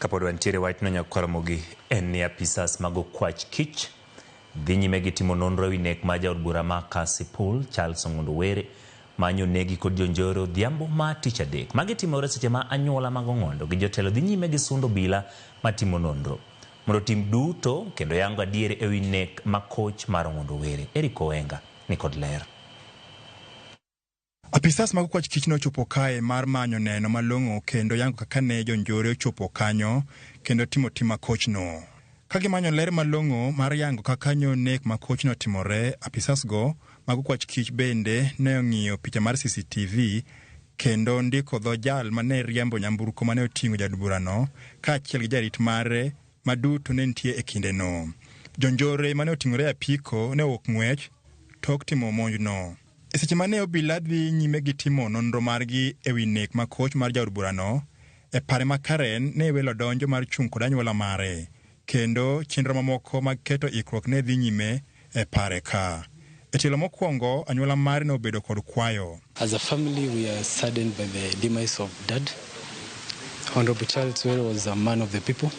Kapod wantiere wach no nyakwaromogi en ni apisas mag okwach kich dhi nyime gi timo nonro ewi nek ma jaod bura ma Kasipul Charles Ong'ondo Were manyo negi kod jonjore odhiambo ma tich adek. Magi timore seche ma anyuola mag Ong'ondo gi jotelo dhi nyime gi sundo obila matimo nonro mondo tim duto kendo yango adier ewi nek ma koch mar Ong'ondo Were. Eric Owenga ni kod ler. Apisas mag okwach kich nochopo kae mar manyo neno malong'o kendo yango kaka ne jonjore ochopo kanyo kendo timo tim makoch no. Kagi manyo ler malong'o mar yango kaka nyo nek makoch no timore, apisas go mag okwach kich bende ne ong'iyo picha mar CCTV kendo ndiko dho jal mane riembo nyamburko mane oting'o jaod burano kaachiel gi jarit mare maduto ne nitie e kinde no. Jonjore mane oting'ore apiko ne owuok ng'wech tok timo monj no. E seche mane obila dhi nyime gi timo nonro margi ewi nek makoch mar jaod burano, e pare ma Karen ne welo donjo mar chung' kod anyuola mare kendo chenro mamoko mag keto ikruok ne dhi nyime e pare ka. E tielo mokwongo anyuola mare ne obedo kod kwayo. As a family, we are saddened by the demise of Dad. Honorable Charles Were was a man of the people.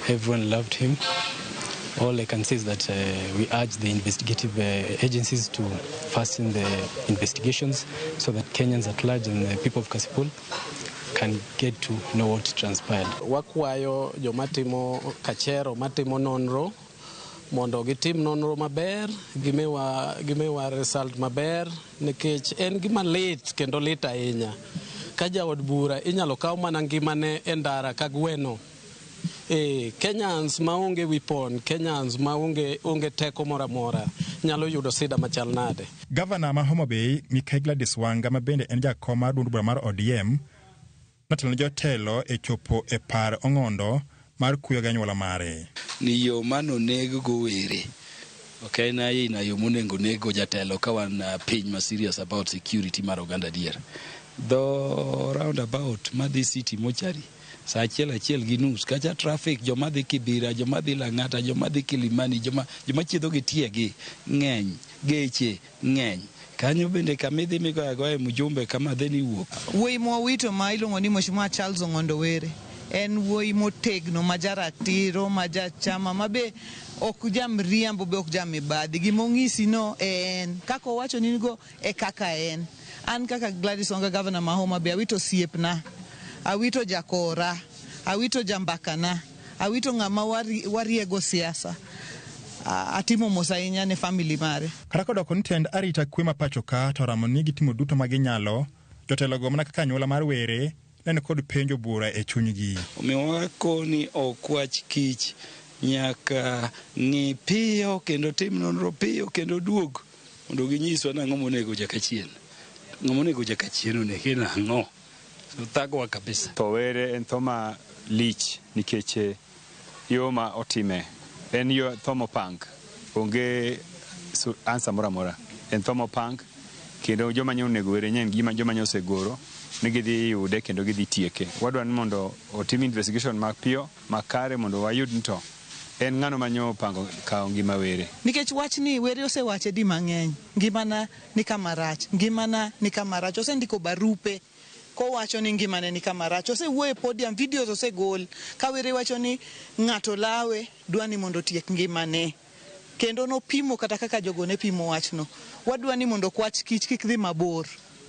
Everyone loved him. All I can say is that we urge the investigative agencies to fasten the investigations so that Kenyans at large and the people of Kasipul can get to know what transpired. Wakwayo jomatimo kachero matimo nonro mondo gitim nonro maber, gimewa result maber nikech en gima lit kendo lit ahinya. Ka jaod bura inyalo kaw mana ngimane e ndara ka gweno. Kenyans maonge wipon, Kenyans maonge teko mora mora nyalo yudo sida machal nade. Gavana ma Homa Bay Mikael Gladys Wanga ma bende en jakom mar duond bura mar ODM notelo jotelo e chopo e par Ong'ondo mar kuyo gi anyuola mare. Ni yo mano nego go Were. Okay, na yo monengo nego jatelo ka wan piny ma serious about security mar oganda dier. The roundabout madhi city mochari sa achiel gi nus kacha traffic joma dhi Kibira, joma dhi Lang'ata, joma dhi Kilimani, joma chiedho gi tiegi ng'eny, geche ng'eny. Kanyo bende kamidhi migoye mjumbe kama dheni wuok. Wuoyi mowito ma iluongo ni Mheshimiwa Charles Ong'ondo Were en wuoyi motegno ma jaratiro ma jachama ma be ok jamriambo be ok jamibadhi. Gimong'isi no en kaka owacho ni go e kaka en. An kaka Gladys Wanga Governor ma Homa Bay awito siepna, awito jakora, awito jambakana, awito ng'ama wariego siasa. Atimo mosainya ne family mare. Karako doko nitend arita kwe mapacho ka to ramo ni gitimo duto maginyalo, jotelo go mana kaka anyuola mar Were nene kod penjo bura e chunygi. Omiwako ni okwach kich nyaka ng'i piyo kendo tim nonro piyo kendo duog mondo ginyiswa nang'o monego jakachien. Ng'omonego jakachien oneke nang'o. So thagwa kabisa. To Were en thoma lich nikech yo ma otime. En yo thomo punk. Onge ansa mora mora. En thomo punk kendo joma nyo nego Were nyen gima joma nyo segoro ne gidhi yude kendo gidhi tieke. Wadwa ni mondo otim investigation mapiyo makare mondo wayud nto en ng'ano manyo pango kawo ngima Were. Nikech wachni Were osewache di mang'eny. Ngimana ni kamarach, ngimana ni kamarach. Osendiko barupe kowacho ni ngimane ni kamarach. Osewuoyo podium, videos osegol ka Were wacho ni ng'ato lawe dwani mondo tiek ngimane. Kendo no pimo kata kaka jogo ne pimo wachno. Wadwa ni mondo okwach kich kik dhi mabor.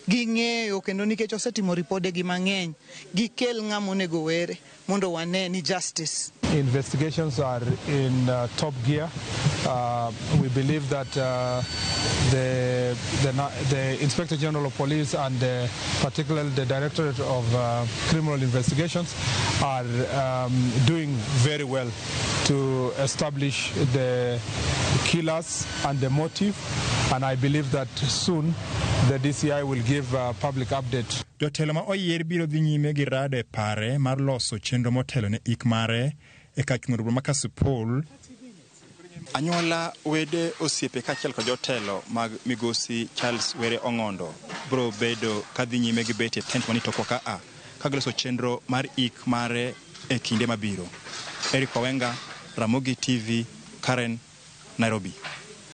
Ging'eyo kendo nikech osetimo ripode gi mang'eny gikel ng'ama onego Were mondo wane ni justice. Investigations are in top gear. We believe that the Inspector General of Police and particularly the Directorate of Criminal Investigations are doing very well to establish the killers and the motive, and I believe that soon the DCI will give a public update. Jotelo ma oyier biro dhi nyime gi rado e pare mar loso chenro motelo ne ik mare e kach ng'ur ma Kasipul. Anyuola, wede, osiepe kaachiel kod jotelo mag migosi Charles Were Ong'ondo bro bedo kadhi nyime gi bete tent manito koka ka giloso chenro mar ik mare e kinde mabiro. Eric Owenga, Ramogi TV, Karen, Nairobi.